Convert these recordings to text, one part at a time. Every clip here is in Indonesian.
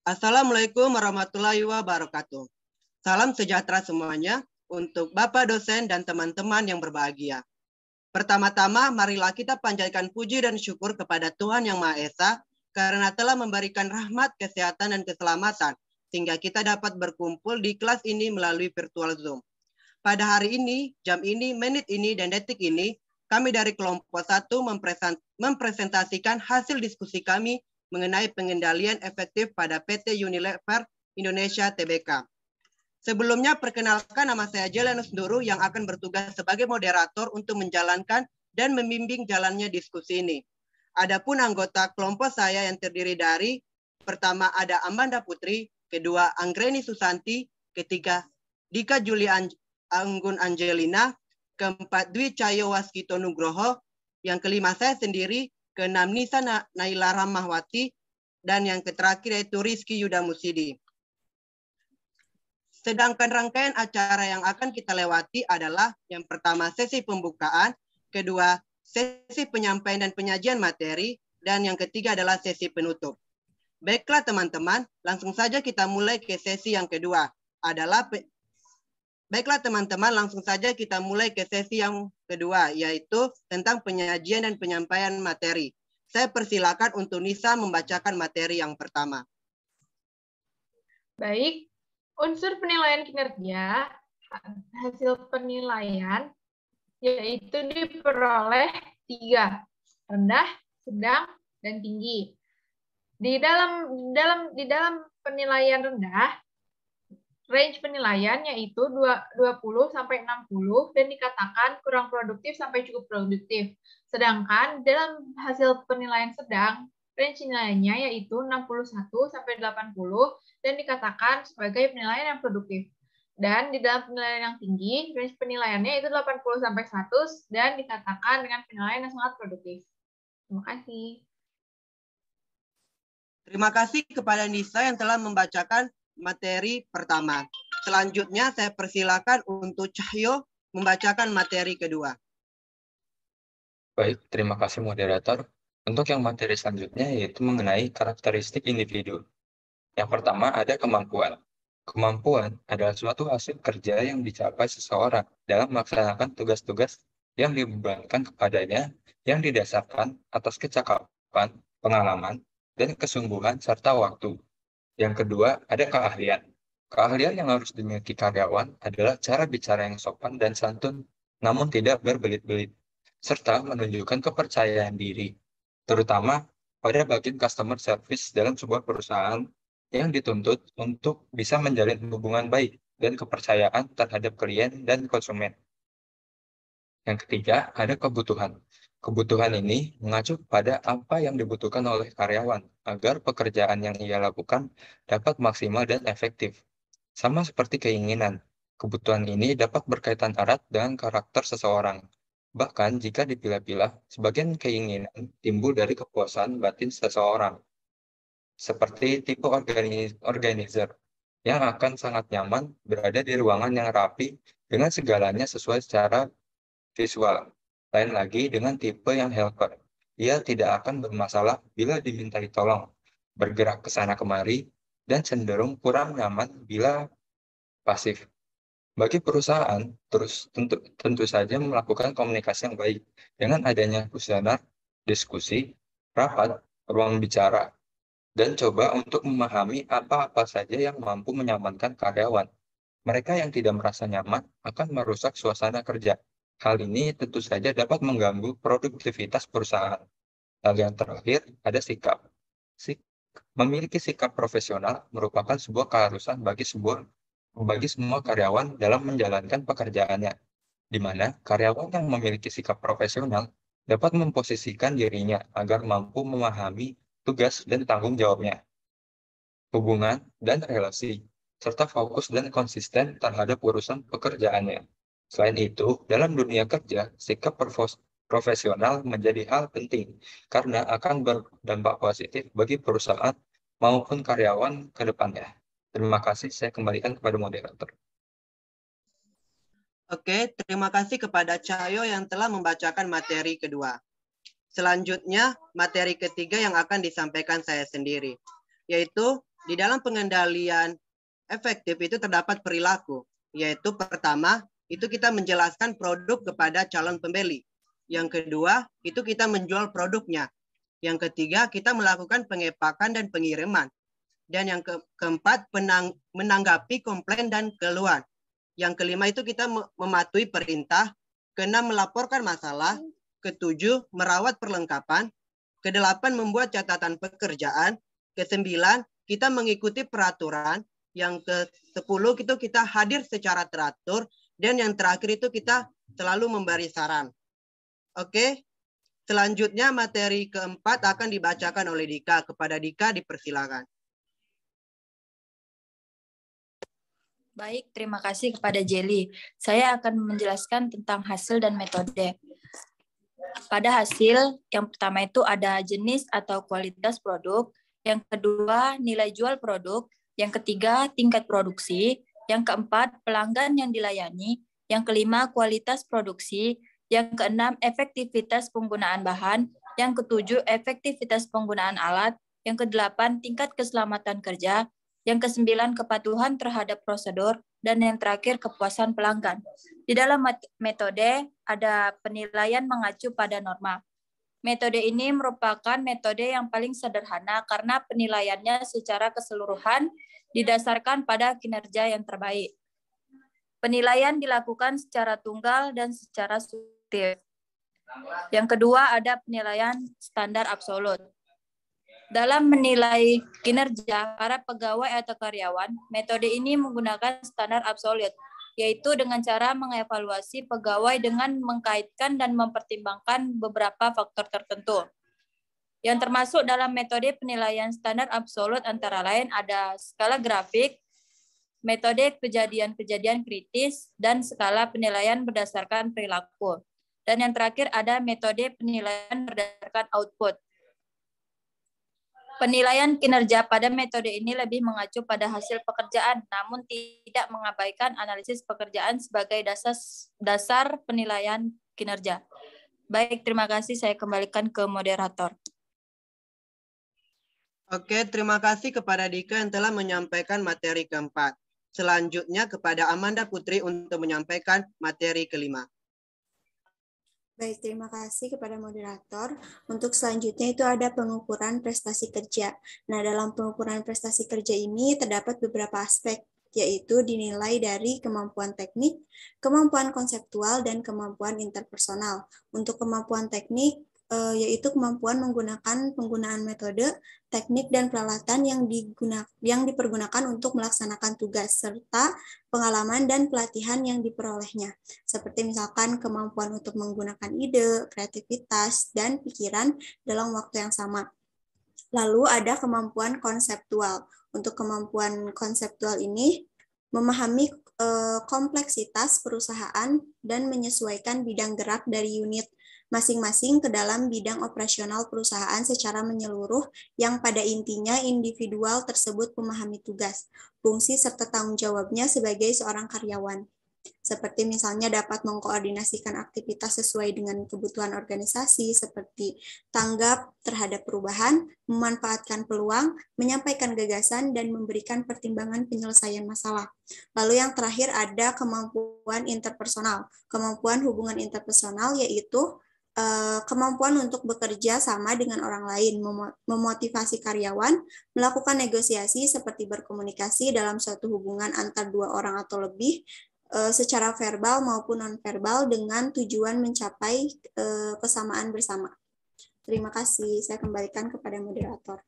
Assalamualaikum warahmatullahi wabarakatuh. Salam sejahtera semuanya untuk Bapak dosen dan teman-teman yang berbahagia. Pertama-tama, marilah kita panjatkan puji dan syukur kepada Tuhan Yang Maha Esa karena telah memberikan rahmat, kesehatan, dan keselamatan sehingga kita dapat berkumpul di kelas ini melalui virtual Zoom. Pada hari ini, jam ini, menit ini, dan detik ini, kami dari kelompok 1 mempresentasikan hasil diskusi kami mengenai pengendalian efektif pada PT Unilever Indonesia Tbk. Sebelumnya, perkenalkan nama saya Jelenus Nuru yang akan bertugas sebagai moderator untuk menjalankan dan membimbing jalannya diskusi ini. Adapun anggota kelompok saya yang terdiri dari, pertama ada Amanda Putri, kedua Anggreni Susanti, ketiga Dika Juli Anggun Angelina, keempat Dwi Cahyo Waskito Nugroho, yang kelima saya sendiri, keenam Nisa Naila Rahmawati, dan yang terakhir yaitu Rizky Yuda Musidi. Sedangkan rangkaian acara yang akan kita lewati adalah yang pertama sesi pembukaan, kedua sesi penyampaian dan penyajian materi, dan yang ketiga adalah sesi penutup. Baiklah teman-teman, langsung saja kita mulai ke sesi yang kedua. Baiklah teman-teman, langsung saja kita mulai ke sesi yang kedua, yaitu tentang penyajian dan penyampaian materi. Saya persilakan untuk Nisa membacakan materi yang pertama. Baik. Unsur penilaian kinerja, hasil penilaian, yaitu diperoleh 3, rendah, sedang, dan tinggi. Di dalam penilaian rendah, range penilaian yaitu 20-60 dan dikatakan kurang produktif sampai cukup produktif. Sedangkan dalam hasil penilaian sedang, range nilainya yaitu 61-80 dan dikatakan sebagai penilaian yang produktif. Dan di dalam penilaian yang tinggi, range penilaiannya itu 80-100 dan dikatakan dengan penilaian yang sangat produktif. Terima kasih. Terima kasih kepada Nisa yang telah membacakan materi pertama. Selanjutnya saya persilakan untuk Cahyo membacakan materi kedua. Baik, terima kasih moderator. Untuk yang materi selanjutnya yaitu mengenai karakteristik individu. Yang pertama ada kemampuan. Kemampuan adalah suatu hasil kerja yang dicapai seseorang dalam melaksanakan tugas-tugas yang dibebankan kepadanya yang didasarkan atas kecakapan, pengalaman, dan kesungguhan serta waktu. Yang kedua ada keahlian. Keahlian yang harus dimiliki karyawan adalah cara bicara yang sopan dan santun, namun tidak berbelit-belit, serta menunjukkan kepercayaan diri, terutama pada bagian customer service dalam sebuah perusahaan yang dituntut untuk bisa menjalin hubungan baik dan kepercayaan terhadap klien dan konsumen. Yang ketiga, ada kebutuhan. Kebutuhan ini mengacu pada apa yang dibutuhkan oleh karyawan agar pekerjaan yang ia lakukan dapat maksimal dan efektif. Sama seperti keinginan, kebutuhan ini dapat berkaitan erat dengan karakter seseorang. Bahkan jika dipilah-pilah, sebagian keinginan timbul dari kepuasan batin seseorang. Seperti tipe organizer yang akan sangat nyaman berada di ruangan yang rapi dengan segalanya sesuai secara visual. Lain lagi dengan tipe yang helper. Ia tidak akan bermasalah bila dimintai tolong, bergerak ke sana kemari, dan cenderung kurang nyaman bila pasif. Bagi perusahaan, tentu saja melakukan komunikasi yang baik dengan adanya kuesioner, diskusi, rapat, ruang bicara, dan coba untuk memahami apa-apa saja yang mampu menyamankan karyawan. Mereka yang tidak merasa nyaman akan merusak suasana kerja. Hal ini tentu saja dapat mengganggu produktivitas perusahaan. Lalu yang terakhir, ada sikap. Memiliki sikap profesional merupakan sebuah keharusan bagi semua karyawan dalam menjalankan pekerjaannya, di mana karyawan yang memiliki sikap profesional dapat memposisikan dirinya agar mampu memahami tugas dan tanggung jawabnya, hubungan dan relasi, serta fokus dan konsisten terhadap urusan pekerjaannya. Selain itu, dalam dunia kerja, sikap profesional menjadi hal penting karena akan berdampak positif bagi perusahaan maupun karyawan ke depannya. Terima kasih, saya kembalikan kepada moderator. Oke, terima kasih kepada Cahyo yang telah membacakan materi kedua. Selanjutnya, materi ketiga yang akan disampaikan saya sendiri, yaitu Di dalam pengendalian efektif itu terdapat perilaku, yaitu pertama, itu kita menjelaskan produk kepada calon pembeli. Yang kedua, itu kita menjual produknya. Yang ketiga, kita melakukan pengepakan dan pengiriman. Dan yang keempat, menanggapi komplain dan keluhan. Yang kelima itu kita mematuhi perintah. Keenam, melaporkan masalah. Ketujuh, merawat perlengkapan. Kedelapan, membuat catatan pekerjaan. Kesembilan, kita mengikuti peraturan. Yang ke-10 itu kita hadir secara teratur. Dan yang terakhir itu kita selalu memberi saran. Oke, selanjutnya materi keempat akan dibacakan oleh Dika. Kepada Dika dipersilakan. Baik, terima kasih kepada Jelly. Saya akan menjelaskan tentang hasil dan metode. Pada hasil, yang pertama itu ada jenis atau kualitas produk, yang kedua nilai jual produk, yang ketiga tingkat produksi, yang keempat pelanggan yang dilayani, yang kelima kualitas produksi, yang keenam efektivitas penggunaan bahan, yang ketujuh efektivitas penggunaan alat, yang kedelapan tingkat keselamatan kerja, yang kesembilan kepatuhan terhadap prosedur, dan yang terakhir kepuasan pelanggan. Di dalam metode ada penilaian mengacu pada norma. Metode ini merupakan metode yang paling sederhana karena penilaiannya secara keseluruhan didasarkan pada kinerja yang terbaik. Penilaian dilakukan secara tunggal dan secara subjektif. Yang kedua ada penilaian standar absolut. Dalam menilai kinerja para pegawai atau karyawan, metode ini menggunakan standar absolut, yaitu dengan cara mengevaluasi pegawai dengan mengkaitkan dan mempertimbangkan beberapa faktor tertentu. Yang termasuk dalam metode penilaian standar absolut antara lain ada skala grafik, metode kejadian-kejadian kritis, dan skala penilaian berdasarkan perilaku. Dan yang terakhir ada metode penilaian berdasarkan output. Penilaian kinerja pada metode ini lebih mengacu pada hasil pekerjaan, namun tidak mengabaikan analisis pekerjaan sebagai dasar penilaian kinerja. Baik, terima kasih. Saya kembalikan ke moderator. Oke, terima kasih kepada Dika yang telah menyampaikan materi keempat. Selanjutnya kepada Amanda Putri untuk menyampaikan materi kelima. Baik, terima kasih kepada moderator. Untuk selanjutnya itu ada pengukuran prestasi kerja. Nah, dalam pengukuran prestasi kerja ini terdapat beberapa aspek, yaitu dinilai dari kemampuan teknik, kemampuan konseptual, dan kemampuan interpersonal. Untuk kemampuan teknik, yaitu kemampuan menggunakan penggunaan metode, teknik, dan peralatan yang dipergunakan untuk melaksanakan tugas, serta pengalaman dan pelatihan yang diperolehnya. Seperti misalkan kemampuan untuk menggunakan ide, kreativitas, dan pikiran dalam waktu yang sama. Lalu ada kemampuan konseptual. Untuk kemampuan konseptual ini, memahami kompleksitas perusahaan dan menyesuaikan bidang gerak dari unit masing-masing ke dalam bidang operasional perusahaan secara menyeluruh yang pada intinya individual tersebut memahami tugas, fungsi, serta tanggung jawabnya sebagai seorang karyawan. Seperti misalnya dapat mengkoordinasikan aktivitas sesuai dengan kebutuhan organisasi seperti tanggap terhadap perubahan, memanfaatkan peluang, menyampaikan gagasan, dan memberikan pertimbangan penyelesaian masalah. Lalu yang terakhir ada kemampuan interpersonal. Kemampuan hubungan interpersonal yaitu kemampuan untuk bekerja sama dengan orang lain, memotivasi karyawan, melakukan negosiasi seperti berkomunikasi dalam suatu hubungan antar dua orang atau lebih, secara verbal maupun non-verbal dengan tujuan mencapai kesamaan bersama. Terima kasih. Saya kembalikan kepada moderator.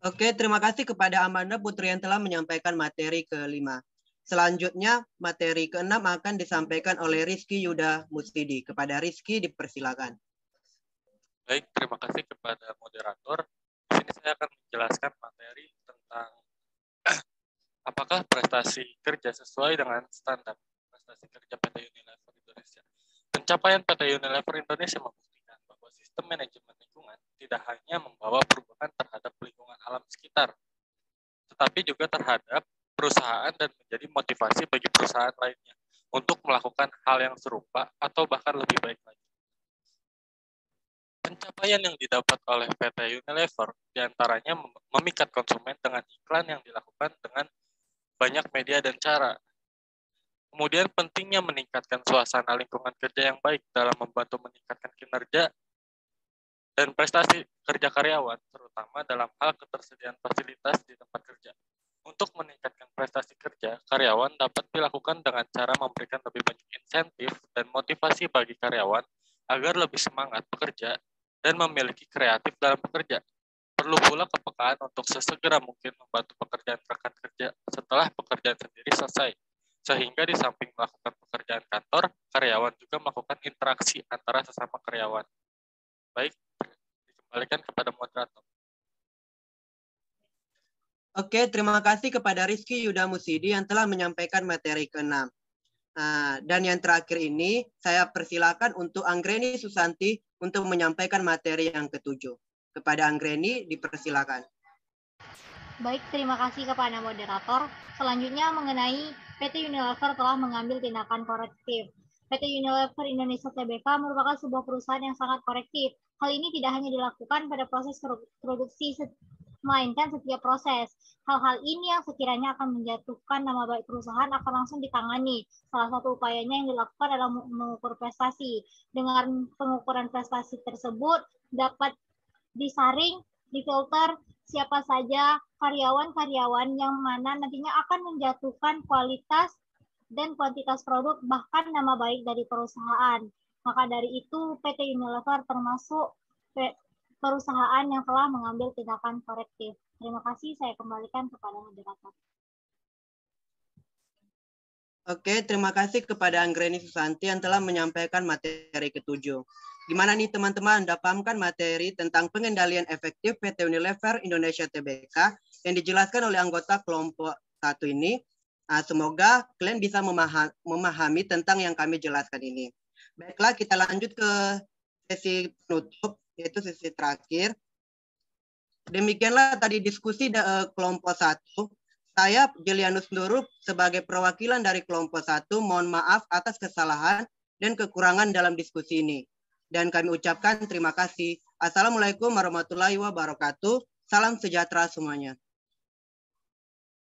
Oke, terima kasih kepada Amanda Putri yang telah menyampaikan materi kelima. Selanjutnya, materi keenam akan disampaikan oleh Rizky Yuda Mustidi. Kepada Rizky, dipersilakan. Baik, terima kasih kepada moderator. Di sini saya akan menjelaskan materi tentang apakah prestasi kerja sesuai dengan standar prestasi kerja PT Unilever Indonesia. Pencapaian PT Unilever Indonesia membuktikan bahwa sistem manajemen lingkungan tidak hanya membawa perubahan terhadap lingkungan alam sekitar, tetapi juga terhadap perusahaan dan menjadi motivasi bagi perusahaan lainnya untuk melakukan hal yang serupa atau bahkan lebih baik lagi. Pencapaian Capaian yang didapat oleh PT Unilever diantaranya memikat konsumen dengan iklan yang dilakukan dengan banyak media dan cara. Kemudian pentingnya meningkatkan suasana lingkungan kerja yang baik dalam membantu meningkatkan kinerja dan prestasi kerja karyawan, terutama dalam hal ketersediaan fasilitas di tempat kerja. Untuk meningkatkan prestasi kerja, karyawan dapat dilakukan dengan cara memberikan lebih banyak insentif dan motivasi bagi karyawan agar lebih semangat bekerja dan memiliki kreatif dalam bekerja. Perlu pula kepekaan untuk sesegera mungkin membantu pekerjaan rekan kerja setelah pekerjaan sendiri selesai. Sehingga di samping melakukan pekerjaan kantor, karyawan juga melakukan interaksi antara sesama karyawan. Baik, dikembalikan kepada moderator. Oke, terima kasih kepada Rizky Yuda Musidi yang telah menyampaikan materi ke-6. Dan yang terakhir ini, saya persilakan untuk Anggreni Susanti untuk menyampaikan materi yang ke-7. Kepada Anggreni, dipersilakan. Baik, terima kasih kepada moderator. Selanjutnya mengenai PT Unilever telah mengambil tindakan korektif. PT Unilever Indonesia Tbk merupakan sebuah perusahaan yang sangat korektif. Hal ini tidak hanya dilakukan pada proses produksi, melainkan setiap proses. Hal-hal ini yang sekiranya akan menjatuhkan nama baik perusahaan akan langsung ditangani. Salah satu upayanya yang dilakukan adalah mengukur prestasi. Dengan pengukuran prestasi tersebut dapat disaring, difilter siapa saja karyawan-karyawan yang mana nantinya akan menjatuhkan kualitas dan kuantitas produk bahkan nama baik dari perusahaan. Maka dari itu PT Unilever termasuk perusahaan yang telah mengambil tindakan korektif. Terima kasih, saya kembalikan kepada moderator. Oke, terima kasih kepada Anggreni Susanti yang telah menyampaikan materi ke-7. Gimana nih teman-teman, udah pahamkan materi tentang pengendalian efektif PT Unilever Indonesia Tbk yang dijelaskan oleh anggota kelompok 1 ini. Semoga kalian bisa memahami tentang yang kami jelaskan ini. Baiklah, kita lanjut ke sesi penutup, yaitu sesi terakhir. Demikianlah tadi diskusi kelompok 1. Saya, Jelianus Nurub, sebagai perwakilan dari kelompok 1, mohon maaf atas kesalahan dan kekurangan dalam diskusi ini. Dan kami ucapkan terima kasih. Assalamualaikum warahmatullahi wabarakatuh. Salam sejahtera semuanya.